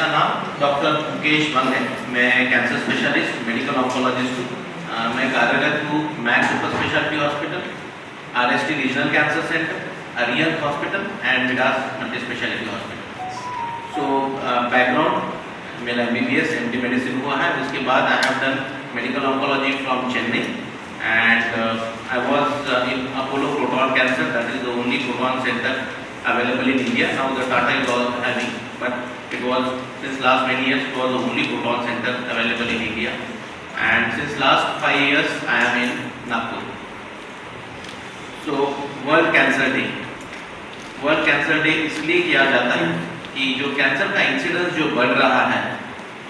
नाम डॉक्टर मुकेश मंग है। मैं कैंसर स्पेशलिस्ट मेडिकल ऑन्कोलॉजिस्ट हूँ। मैं कार्यरत हूँ max super speciality hospital, RST regional cancer centre, Arihant hospital and Midas multi speciality hospital. So background मेरा MBBS MD मेडिसिन हुआ है। उसके बाद I have done medical oncology from Chennai and I was in Apollo Proton Cancer, that is the only proton center available in India. Now the Tata is also having, but it was since last many years it was the only proton center available in India, and since last 5 years I am in Nagpur. So World Cancer Day, World Cancer Day इसलिए किया जाता है कि जो cancer का incidence जो बढ़ रहा है,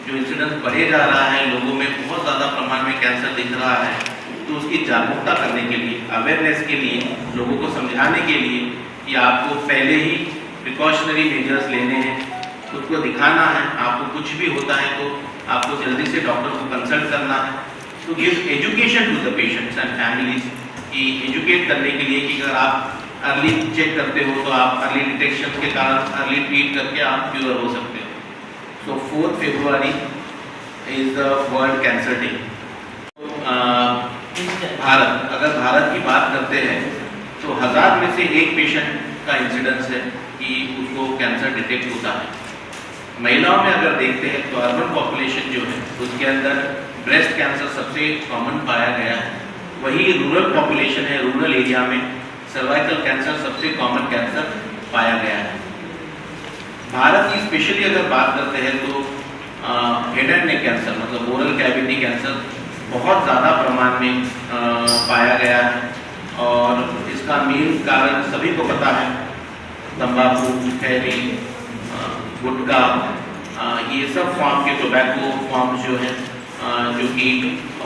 जो इंसिडेंस बढ़े जा रहा है, लोगों में बहुत ज़्यादा प्रमाण में कैंसर दिख रहा है, तो उसकी जागरूकता करने के लिए, अवेयरनेस के लिए, लोगों को समझाने के लिए कि आपको पहले ही प्रिकॉशनरी मेजर्स लेने हैं, खुद को दिखाना है, आपको कुछ भी होता है तो आपको जल्दी से डॉक्टर को कंसल्ट करना है, to give education to the patients and families, कि एजुकेट करने के लिए कि अगर आप अर्ली चेक करते हो तो आप अर्ली डिटेक्शन के कारण अर्ली ट्रीट करके आप क्योर हो सकते हो। So 4 February is the world cancer day. Bharat, अगर भारत की बात करते हैं तो 1000 में से एक पेशेंट का इंसिडेंस है कि उसको कैंसर डिटेक्ट होता है। महिलाओं में अगर देखते हैं तो अर्बन पॉपुलेशन जो है उसके अंदर ब्रेस्ट कैंसर सबसे कॉमन पाया गया है। वही रूरल पॉपुलेशन है, रूरल एरिया में सर्वाइकल कैंसर सबसे कॉमन कैंसर पाया गया है। भारत की स्पेशली अगर बात करते हैं तो हेड एंड नेक कैंसर मतलब ओरल कैविटी कैंसर बहुत ज़्यादा प्रमाण में पाया गया है, और इसका मेन कारण सभी को पता है, तंबाकू, खैरी, गुटखा, ये सब फॉर्म के टोबैको फॉर्म्स जो हैं, जो कि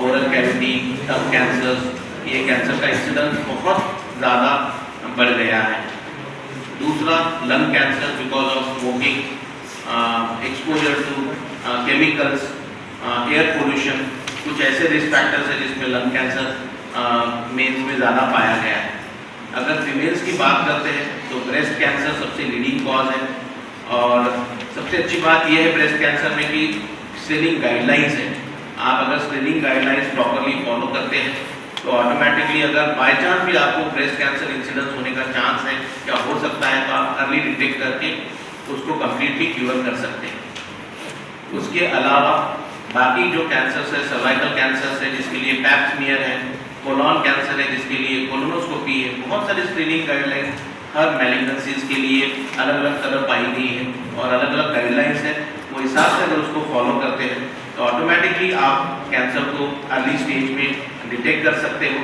ओरल कैविटी, टंग कैंसर, ये कैंसर का इंसिडेंस बहुत ज़्यादा बढ़ गया है। दूसरा lung cancer, because of smoking, exposure to chemicals, air pollution, कुछ ऐसे रिस्क फैक्टर्स हैं जिसमें लंग कैंसर मेल्स में ज़्यादा पाया गया है। अगर फीमेल्स की बात करते हैं तो ब्रेस्ट कैंसर सबसे लीडिंग कॉज है, और सबसे अच्छी बात यह है ब्रेस्ट कैंसर में कि स्क्रीनिंग गाइडलाइंस है। आप अगर स्क्रीनिंग गाइडलाइंस प्रॉपरली फॉलो करते हैं तो ऑटोमेटिकली अगर बाय चांस भी आपको ब्रेस्ट कैंसर इंसिडेंस होने का चांस है या हो सकता है तो आप अर्ली डिटेक्ट करके उसको कम्प्लीटली क्योर कर सकते हैं। उसके अलावा बाकी जो कैंसर्स है, सर्वाइकल कैंसर्स है जिसके लिए पैप स्मीयर है, कोलॉन कैंसर है जिसके लिए कोलोनोस्कोपी है, बहुत सारी स्क्रीनिंग गाइडलाइंस हर मैलिग्नेंसीज के लिए अलग अलग तरह पाई गई है और अलग अलग गाइडलाइंस है। वो हिसाब से अगर उसको फॉलो करते हैं तो ऑटोमेटिकली आप कैंसर को अर्ली स्टेज में डिटेक्ट कर सकते हो,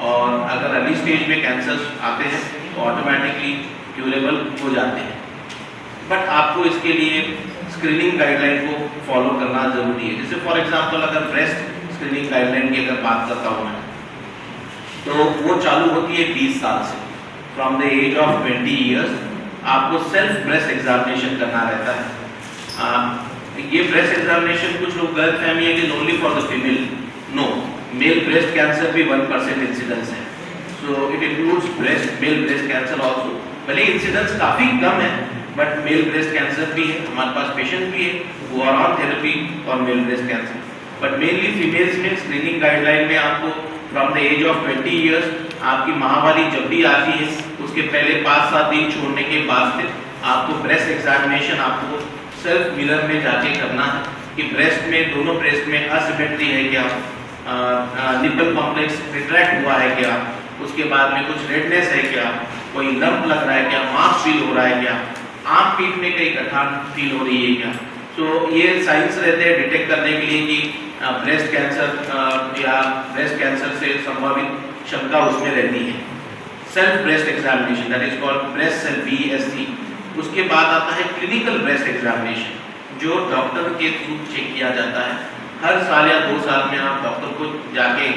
और अगर अर्ली स्टेज में कैंसर्स आते हैं तो ऑटोमेटिकली क्यूरेबल हो जाते हैं। बट आपको इसके लिए स्क्रीनिंग गाइडलाइन को फॉलो करना जरूरी है। जैसे फॉर एग्जांपल अगर ब्रेस्ट स्क्रीनिंग गाइडलाइन की अगर बात करता हूँ मैं, तो वो चालू होती है 20 साल से। From the age of 20 years आपको सेल्फ ब्रेस्ट एग्जामिनेशन करना रहता है। ये ब्रेस्ट एग्जामिनेशन कुछ लोग गलत फहमी है कि only for the female, no, male breast cancer भी 1% इंसिडेंस है। So it includes breast male breast cancer also. भले इंसिडेंस काफ़ी कम है बट मेल ब्रेस्ट कैंसर भी है, हमारे पास पेशेंट भी है वो आर ऑन थेरेपी और male breast cancer. But mainly females में स्क्रीनिंग गाइडलाइन में आपको from the age of 20 years आपकी माहवारी जब भी आती है उसके पहले 5-7 दिन छोड़ने के बाद से आपको ब्रेस्ट एग्जामिनेशन आपको सेल्फ मिरर में जाके करना है कि ब्रेस्ट में, दोनों ब्रेस्ट में असिमेट्री है क्या, निपल कॉम्प्लेक्स रिट्रैक्ट हुआ है क्या, उसके बाद में कुछ रेडनेस है क्या, कोई लंप लग रहा है क्या, मास फील हो रहा है क्या, आँख पीठ में कहीं गठान फील हो रही है क्या। तो ये साइंस रहते हैं डिटेक्ट करने के लिए कि ब्रेस्ट कैंसर या ब्रेस्ट कैंसर से संभावित शंका उसमें रहती है। Self breast examination that is called breast self BSC। उसके बाद आता है क्लिनिकल ब्रेस्ट एग्जामिनेशन जो डॉक्टर के थ्रू चेक किया जाता है। हर साल या 2 साल में आप डॉक्टर को जाके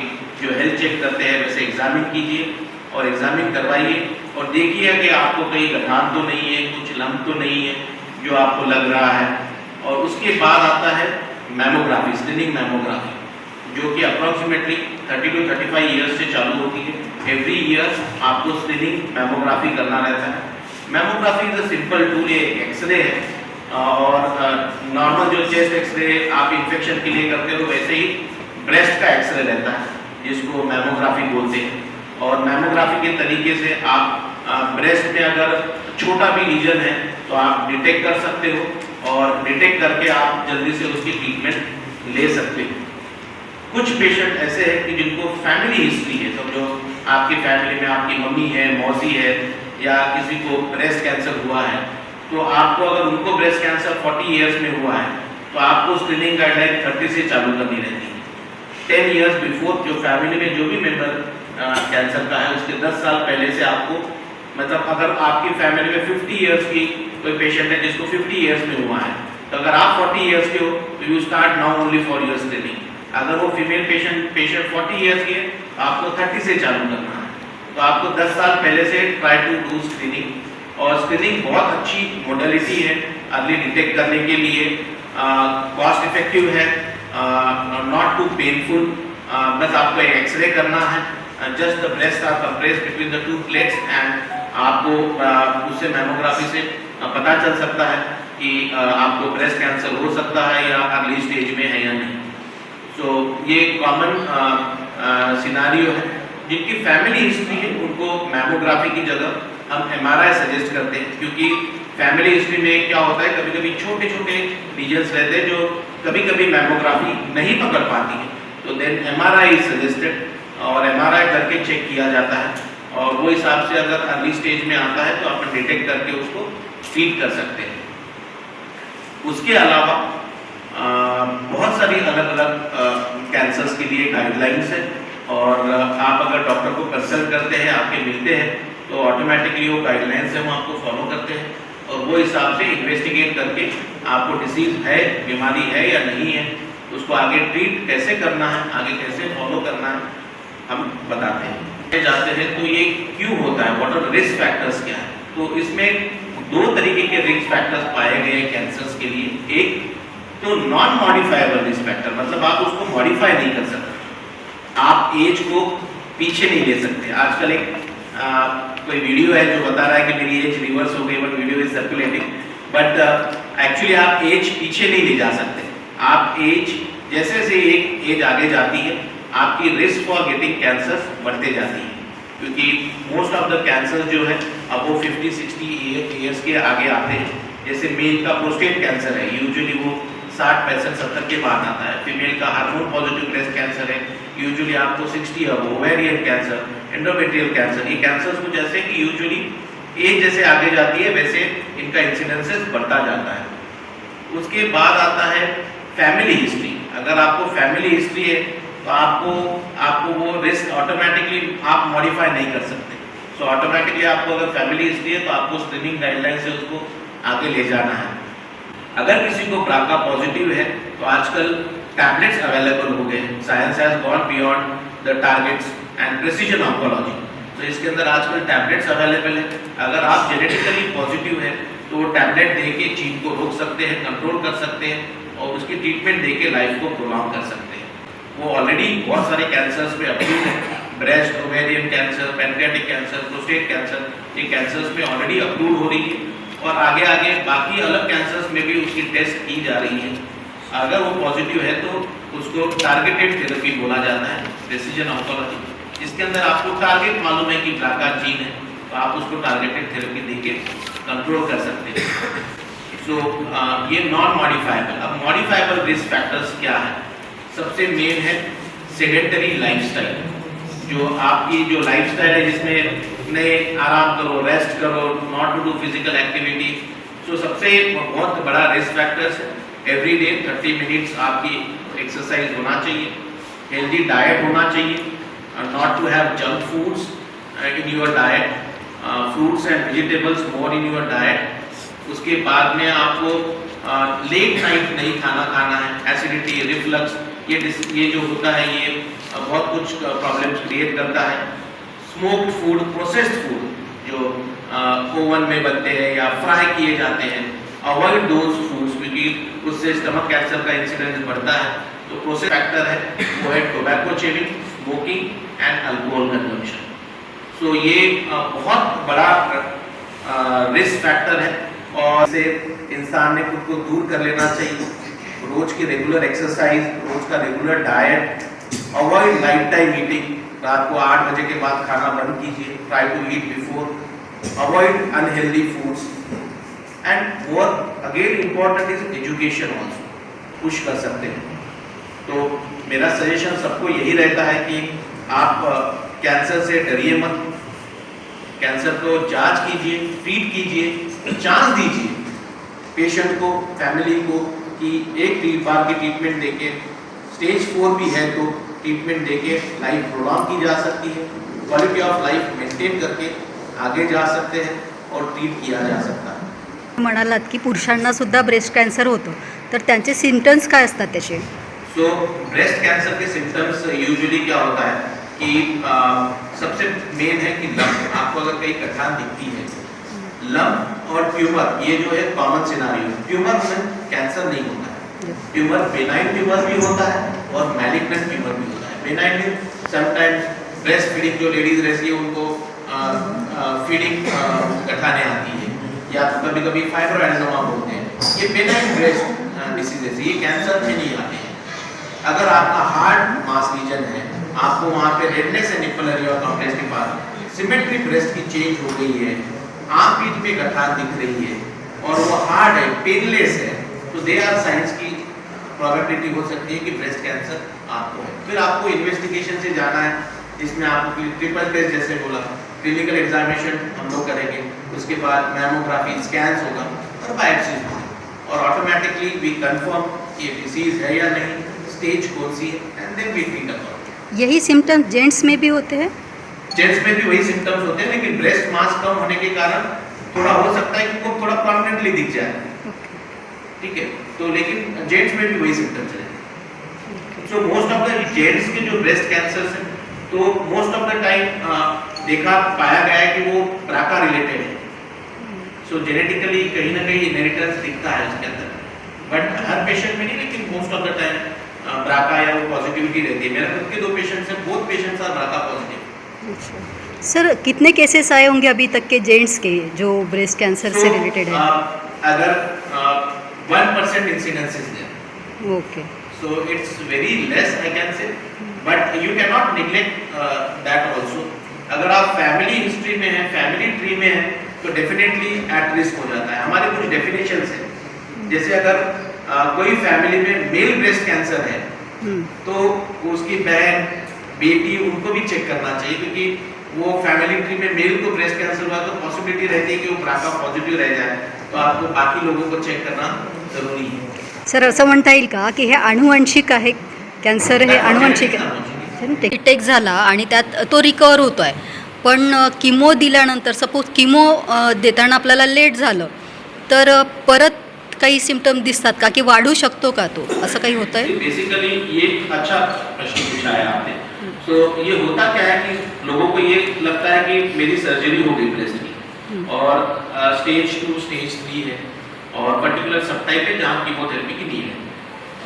जो हेल्थ चेक करते हैं वैसे एग्जामिन कीजिए और एग्जामिन करवाइए और देखिए कि आपको कहीं गठान तो नहीं है, कुछ लंप तो नहीं है जो आपको लग रहा है। और उसके बाद आता है मैमोग्राफी, स्क्रीनिंग मैमोग्राफी जो कि अप्रॉक्सीमेटली 30 to 35 ईयर्स से चालू होती है। एवरी ईयर आपको स्क्रीनिंग मैमोग्राफी करना रहता है। Mammography is a simple tool, ये एक्सरे है और नॉर्मल जो चेस्ट एक्सरे आप इन्फेक्शन के लिए करते हो वैसे ही ब्रेस्ट का एक्सरे रहता है जिसको मैमोग्राफी बोलते हैं। और मैमोग्राफी के तरीके से आप ब्रेस्ट में अगर छोटा भी लीजन है तो आप डिटेक्ट कर सकते हो और डिटेक्ट करके आप जल्दी से उसकी ट्रीटमेंट ले सकते हो। कुछ पेशेंट ऐसे हैं कि जिनको फैमिली हिस्ट्री है, समझो आपकी फैमिली में आपकी मम्मी है, मौसी है या किसी को ब्रेस्ट कैंसर हुआ है, तो आपको अगर उनको ब्रेस्ट कैंसर 40 इयर्स में हुआ है तो आपको स्क्रीनिंग गाइडलाइन 30 से चालू करनी रहती है। 10 इयर्स बिफोर जो फैमिली में जो भी मेंबर कैंसर का है उसके 10 साल पहले से आपको, मतलब अगर आपकी फैमिली में 50 इयर्स की कोई पेशेंट है जिसको 50 इयर्स में हुआ है, तो अगर आप 40 इयर्स के हो तो you start now only for your screening. अगर वो फीमेल पेशेंट 40 इयर्स की है तो आपको 30 से चालू करना है। तो आपको 10 साल पहले से ट्राई टू डू स्क्रीनिंग। और स्क्रीनिंग बहुत अच्छी मोडेलिटी है अर्ली डिटेक्ट करने के लिए, कॉस्ट इफेक्टिव है, नॉट टू पेनफुल। बस आपको एक एक्सरे करना है, just the breast are compressed between the two plates and आपको उससे मैमोग्राफी से पता चल सकता है कि आपको ब्रेस्ट कैंसर हो सकता है या अर्ली स्टेज में है या नहीं। सो ये कॉमन सिनारियो है। जिनकी फैमिली हिस्ट्री है उनको मैमोग्राफी की जगह हम MRI सजेस्ट करते हैं, क्योंकि फैमिली हिस्ट्री में क्या होता है, कभी कभी छोटे छोटे रीजन्स रहते हैं जो कभी कभी मैमोग्राफी नहीं पकड़ पाती है, तो देन MRI इज सजेस्टेड और MRI करके चेक किया जाता है और वो हिसाब से अगर अर्ली स्टेज में आता है तो अपन डिटेक्ट करके उसको ट्रीट कर सकते हैं। उसके अलावा बहुत सारी अलग अलग कैंसर्स के लिए गाइडलाइंस है और आप अगर डॉक्टर को कंसल्ट करते हैं, आपके मिलते हैं, तो ऑटोमेटिकली वो गाइडलाइंस है वो आपको फॉलो करते हैं और वो हिसाब से इन्वेस्टिगेट करके आपको डिसीज है, बीमारी है या नहीं है, उसको आगे ट्रीट कैसे करना है, आगे कैसे फॉलो करना है, हम बताते हैं। जाते हैं तो ये क्यों होता है, व्हाट आर रिस्क फैक्टर्स क्या है। तो इसमें दो तरीके के रिस्क फैक्टर्स पाए गए हैं कैंसर्स के लिए। एक तो नॉन मॉडिफाइबल रिस्क फैक्टर, मतलब आप उसको मॉडिफाई नहीं कर सकते, आप एज को पीछे नहीं ले सकते। आजकल एक कोई वीडियो है जो बता रहा है कि मेरी एज रिवर्स हो गई, but video is circulating, but actually आप एज पीछे नहीं ले जा सकते। आप एज जैसे जैसे एक एज आगे जाती है आपकी रिस्क फॉर गेटिंग कैंसर्स बढ़ते जाती है, क्योंकि मोस्ट ऑफ द कैंसर जो है अब वो 50-60 ईयर्स के आगे आते हैं। जैसे मेल का प्रोस्टेट कैंसर है, यूजुअली वो 60-65-70 के बाद आता है। फीमेल का हार्मोन पॉजिटिव ब्रेस्ट कैंसर है, यूजुअली आपको 60 अब। ओवेरियन कैंसर, एंडोमेट्रियल कैंसर, ये कैंसर्स कुछ ऐसे कि यूजुअली एज जैसे आगे जाती है वैसे इनका इंसिडेंसेस बढ़ता जाता है। उसके बाद आता है फैमिली हिस्ट्री। अगर आपको फैमिली हिस्ट्री है तो आपको वो रिस्क ऑटोमेटिकली आप मॉडिफाई नहीं कर सकते। सो ऑटोमेटिकली आपको अगर फैमिली हिस्ट्री है तो आपको स्क्रीनिंग गाइडलाइन से उसको आगे ले जाना है। अगर किसी को BRCA पॉजिटिव है तो आजकल टैबलेट्स अवेलेबल हो गए हैं। Science has gone beyond the targets and precision oncology, तो इसके अंदर आजकल टैबलेट्स अवेलेबल है। अगर आप जेनेटिकली पॉजिटिव है तो वो टैबलेट दे के चीन को रोक सकते हैं, कंट्रोल कर सकते हैं और उसकी ट्रीटमेंट दे के लाइफ को प्रोलॉन्ग कर सकते हैं। वो ऑलरेडी बहुत सारे कैंसर्स में अप्रूव्ड है, breast, ovarian cancer, pancreatic cancer, prostate cancer, ये कैंसर्स में ऑलरेडी अप्रूव हो रही है और आगे आगे बाकी अलग कैंसर्स में भी उसकी टेस्ट की जा रही है। अगर वो पॉजिटिव है तो उसको टारगेटेड थेरेपी बोला जाता है, प्रिसीजन ऑन्कोलॉजी, जिसके अंदर आपको टारगेट मालूम है कि BRCA जीन है तो आप उसको टारगेटेड थेरेपी देके कंट्रोल कर सकते हैं। सो ये नॉन मॉडिफाइबल। अब मॉडिफाइबल रिस्क फैक्टर्स क्या है? सबसे मेन है सेडेंटरी लाइफस्टाइल। जो आपकी जो लाइफस्टाइल है जिसमें नहीं आराम करो, रेस्ट करो, not to do physical activity, so सबसे बहुत बड़ा रिस्क फैक्टर्स है। एवरी डे 30 मिनट्स आपकी एक्सरसाइज होना चाहिए, हेल्दी डाइट होना चाहिए, not to have junk foods in your diet, fruits and vegetables more in your diet. उसके बाद में आपको लेट नाइट नहीं खाना है। एसिडिटी, रिफ्लक्स, ये जो होता है ये बहुत कुछ प्रॉब्लम्स क्रिएट करता है। स्मोक्ड फूड, प्रोसेस्ड फूड जो ओवन में बनते हैं या फ्राई किए जाते हैं, अवॉइड दोज फूड्स, क्योंकि उससे स्टमक कैंसर का इंसिडेंस बढ़ता है। तो प्रोसेस फैक्टर है वो है tobacco chewing, smoking and alcohol consumption. So ये बहुत बड़ा रिस्क फैक्टर है और से इंसान ने खुद को दूर कर लेना चाहिए। रोज की रेगुलर एक्सरसाइज, रोज का regular diet, avoid life time eating, रात को 8 बजे के बाद खाना बंद कीजिए, try to eat before, avoid unhealthy foods and what again important is education also, push कर सकते हैं। तो मेरा सजेशन सबको यही रहता है कि आप कैंसर से डरिए मत, कैंसर को जांच कीजिए, ट्रीट कीजिए, चांस दीजिए पेशेंट को, फैमिली को कि एक बार की ट्रीटमेंट देके, स्टेज 4 भी है तो ट्रीटमेंट देके लाइफ प्रोलॉन्ग की जा सकती है, क्वालिटी ऑफ लाइफ मेंटेन करके आगे जा सकते हैं और ट्रीट किया जा सकता है। म्हणालात की पुरुषांना सुद्धा ब्रेस्ट कॅन्सर होतो, तर त्यांचे सिम्पटम्स काय असतात त्याचे? सो ब्रेस्ट कैंसर के सिम्टम्स यूजुअली क्या होता है कि सबसे मेन है कि लंप, आपको अगर कहीं गठान दिखती है, लंप और ट्यूमर, ये जो है कॉमन सिनारियो है। ट्यूमर में कैंसर नहीं होता है, ट्यूमर बेनाइन ट्यूमर भी होता है और मैलिग्नेंट ट्यूमर भी होता है। बेनाइन में समटाइम्स ब्रेस्ट फीडिंग जो लेडीज रहती है उनको फीडिंग गठाने आती है, या कभी कभी फाइब्रोएडेनोमा बोलते हैं, ये बेनाइन ब्रेस्ट डिसीजेस, ये कैंसर में नहीं आते हैं। अगर आपका हार्ड मास रीजन है, आपको वहाँ पे रेडनेस है निप्पल एरिया कॉम्प्लेक्स के पास, सिमेट्री ब्रेस्ट की चेंज हो गई है, आँख पीठ पे गठान दिख रही है और वो हार्ड है, पेनलेस है, तो दे आर साइंस की प्रोबेबिलिटी हो सकती है कि ब्रेस्ट कैंसर आपको है। फिर आपको इन्वेस्टिगेशन से जाना है, जिसमें आपको ट्रिपल टेस्ट जैसे बोला, क्लिनिकल एग्जामिनेशन हम लोग करेंगे, उसके बाद मैमोग्राफी स्कैन्स होगा और बायोप्सीज होगी, और ऑटोमेटिकली वी कंफर्म ये डिसीज है या नहीं, स्टेज कौन सी है, and then we treat accordingly. यही सिम्टम्स जेंट्स में भी होते हैं? जेंट्स में भी वही सिम्टम्स होते हैं, लेकिन ब्रेस्ट मास कम होने के कारण थोड़ा हो सकता है कि वो थोड़ा परमानेंटली दिख जाए, ठीक है, तो लेकिन जेंट्स में भी वही सिम्टम्स रहते हैं। So most of the gents के जो ब्रेस्ट कैंसर है, तो मोस्ट ऑफ द टाइम देखा पाया गया है कि वो ब्राका रिलेटेड है, सो जेनेटिकली कहीं ना कहीं इनहेरिटेंस दिखता है उसके अंदर, बट हर पेशेंट में नहीं, लेकिन most of the time BRCA या वो पॉजिटिविटी रहती है। मेरे खुद के 2 पेशेंट्स हैं, both patients are BRCA positive. Sir कितने केसेस आए होंगे अभी तक के जेंट्स के जो ब्रेस्ट कैंसर से रिलेटेड है? अगर 1% incidence is there, okay, so it's very less I can say, but you can not neglect that also. अगर आप फैमिली हिस्ट्री में हैं, फैमिली ट्री में हैं, तो डेफिनेटली एट रिस्क हो जाता है। हमारे कुछ डेफिनेशंस हैं, जैसे अगर कोई फैमिली में मेल ब्रेस्ट कैंसर है, तो उसकी बहन, बेटी, उनको भी चेक करना चाहिए, क्योंकि वो फैमिली ट्री में मेल को ब्रेस्ट कैंसर हुआ तो पॉसिबिलिटी रहती है कि वो ब्राका पॉझिटिव्ह रह जाए, तो आपको बाकी लोगों को चेक करना जरूरी है। सर असं म्हणता येईल का की हे अनुवंशिक आहे, कॅन्सर हे अनुवंशिक आहे? डिटेक्ट झाला आणि त्यात तो रिकवर होतो आहे, पण किमो दिल्यानंतर सपोज किमो देताना आपल्याला लेट झालं तर परत काही सिम्टम दिसतात का, की वाढू शकतो का तो, असं काही होतं आहे? बेसिकली ये अच्छा प्रश्न पूछा है आपने। सो ये होता क्या है कि लोगों को ये लगता है कि मेरी सर्जरी हो गई ब्रेस्ट की, और स्टेज 2 स्टेज 3 है, और पर्टिकुलर सब टाइप है जहाँ कीमोथेरेपी की नीड है।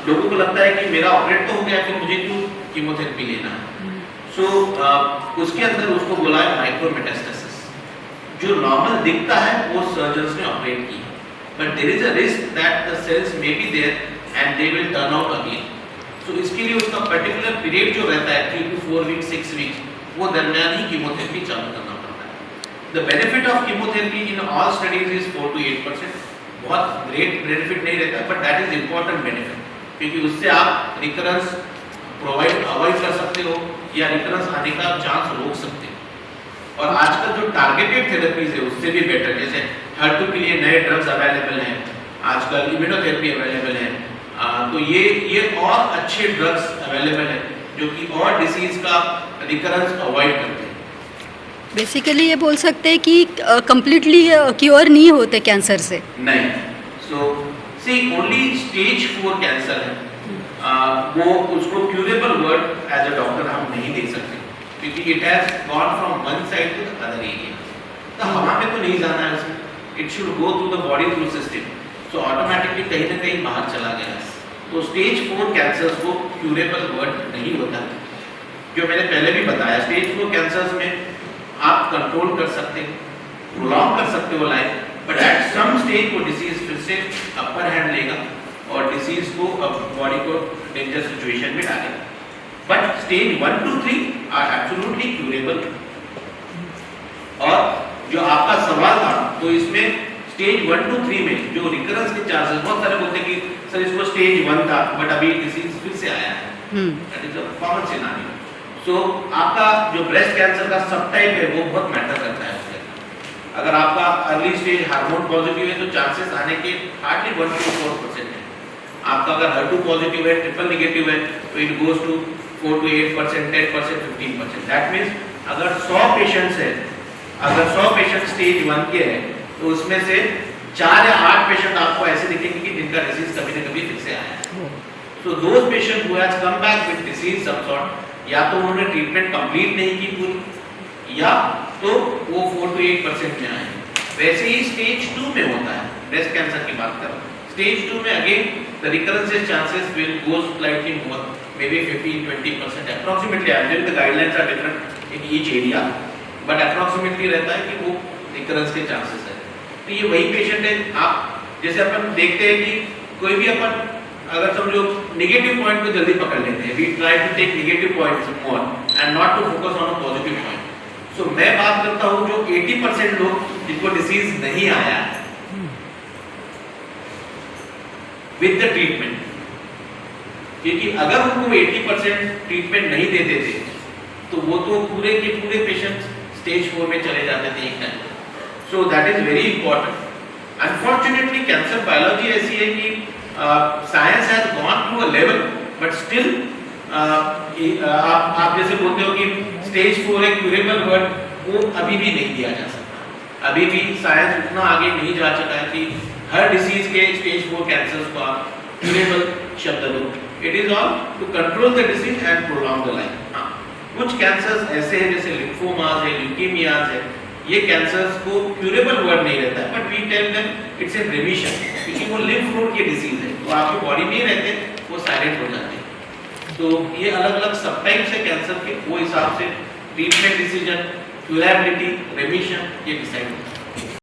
लोगों को लगता है कि मेरा ऑपरेट तो हो गया, फिर मुझे क्यों कीमोथेरेपी लेना है। सो उसके अंदर उसको बोला है माइक्रोमेटास्टेसिस, जो नॉर्मल दिखता है वो सर्जन्स ने ऑपरेट की, but there is a risk that the cells may be there and they will turn out again. So इसके लिए उसका पर्टिकुलर पीरियड जो रहता है 3 to 4 वीक्स 6 वीक्स, वो दरमियान ही कीमोथेरेपी चालू करना पड़ता है। The benefit of chemotherapy in all studies is 4 to 8%, बहुत ग्रेट बेनिफिट नहीं रहता, but that is important benefit, क्योंकि उससे आप रिकरेंस अवॉइड कर सकते हो या रिकरेंस आने का चांस रोक सकते हो। और आजकल जो टारगेटेड थेरेपीज है उससे भी बेटर, जैसे HER2 के लिए नए ड्रग्स अवेलेबल हैं, आजकल इम्यूनोथेरेपी अवेलेबल है, तो ये और अच्छे ड्रग्स अवेलेबल हैं जो कि और डिसीज का रिकरेंस अवॉइड करते हैं। बेसिकली ये बोल सकते हैं कि कम्प्लीटली क्योर नहीं होते कैंसर से? नहीं, so see only stage 4 cancer है, वो उसको curable word as a doctor हम नहीं दे सकते, क्योंकि it has gone from one side to the other area. तो हवा में तो नहीं जाना है उसमें, it should go through the body through system, so automatically कहीं ना कहीं बाहर चला गया है। तो स्टेज 4 कैंसर्स को क्यूरेबल वर्ड नहीं होता, जो मैंने पहले भी बताया। स्टेज 4 कैंसर्स में आप कंट्रोल कर सकते हो, प्रोलॉन्ग कर सकते हो life, but at some stage वो डिसीज फिर से अपर हैंड लेगा और डिसीज को बॉडी को डेंजर सिचुएशन में डालेगा। But stage 1 to 3 are absolutely curable. और जो आपका सवाल था, तो इसमें स्टेज 1 to 3 में जो रिकरेंस के चांसेस, बहुत सारे बोलते हैं कि सर इसको स्टेज 1 था बट अभी डिसीज फिर से आया है, that is a common scenario. So आपका जो ब्रेस्ट कैंसर का सब टाइप है वो बहुत मैटर करता है उसके। अगर आपका अर्ली स्टेज हार्मोन पॉजिटिव है तो चांसेस आने के हार्डली 1 to 4% है। आपका अगर HER2 पॉजिटिव है, ट्रिपल नेगेटिव है, तो it goes to 4 to 8%, 10%, 15%। That means अगर 100 पेशेंट्स है, अगर 100 पेशेंट स्टेज 1 के हैं, तो उसमें से 4 या 8 पेशेंट आपको ऐसे दिखेंगे कि जिनका डिसीज कभी न कभी फिर से आया है। So those patient who has come back with disease some sort, या तो उन्होंने ट्रीटमेंट कंप्लीट नहीं की पूरी, या तो वो 4 to 8% में आए। वैसे ही स्टेज 2 में होता है, ब्रेस्ट कैंसर की बात कर रहा हूं। स्टेज 2 में again the recurrence chances will go slightly more, may be 15-20% approximately. I am the guidelines are different in each area, but approximately रहता है कि वो रिकरेंस के चांसेस है। तो ये वही पेशेंट है, आप जैसे अपन देखते हैं कि कोई भी अपन अगर समझो नेगेटिव पॉइंट को जल्दी पकड़ लेते हैं, we try to take negative points more and not to focus on a positive point. So मैं बात करता हूं जो 80% लोग जिनको डिसीज नहीं आया विद द ट्रीटमेंट, क्योंकि अगर उनको 80% ट्रीटमेंट नहीं देते थे तो वो तो पूरे के पूरे पेशेंट्स स्टेज 4 में चले जाते थे एक time. So that is very important. Unfortunately cancer biology ऐसी है कि science has gone to a level, but still आप जैसे बोलते हो कि स्टेज 4 एक क्यूरेबल वर्ड, वो अभी भी नहीं दिया जा सकता। अभी भी साइंस उतना आगे नहीं जा चुका है कि हर डिसीज के स्टेज 4 कैंसर्स को आप क्यूरेबल शब्द दो। It is all to control the disease and prolong the life. कुछ कैंसर्स ऐसे हैं जैसे लिम्फोमास है, ल्यूकेमियाज है, ये कैंसर्स को क्यूरेबल वर्ड नहीं रहता है, but we tell them it's in remission, क्योंकि वो लिम्फ नोड की डिसीज है, तो आपकी बॉडी में ही रहते, वो साइलेंट हो जाते हैं। तो ये अलग अलग सब टाइप्स है कैंसर के, वो हिसाब से ट्रीटमेंट डिसीजन, क्यूरेबिलिटी, रिमिशन ये डिसाइड होता है।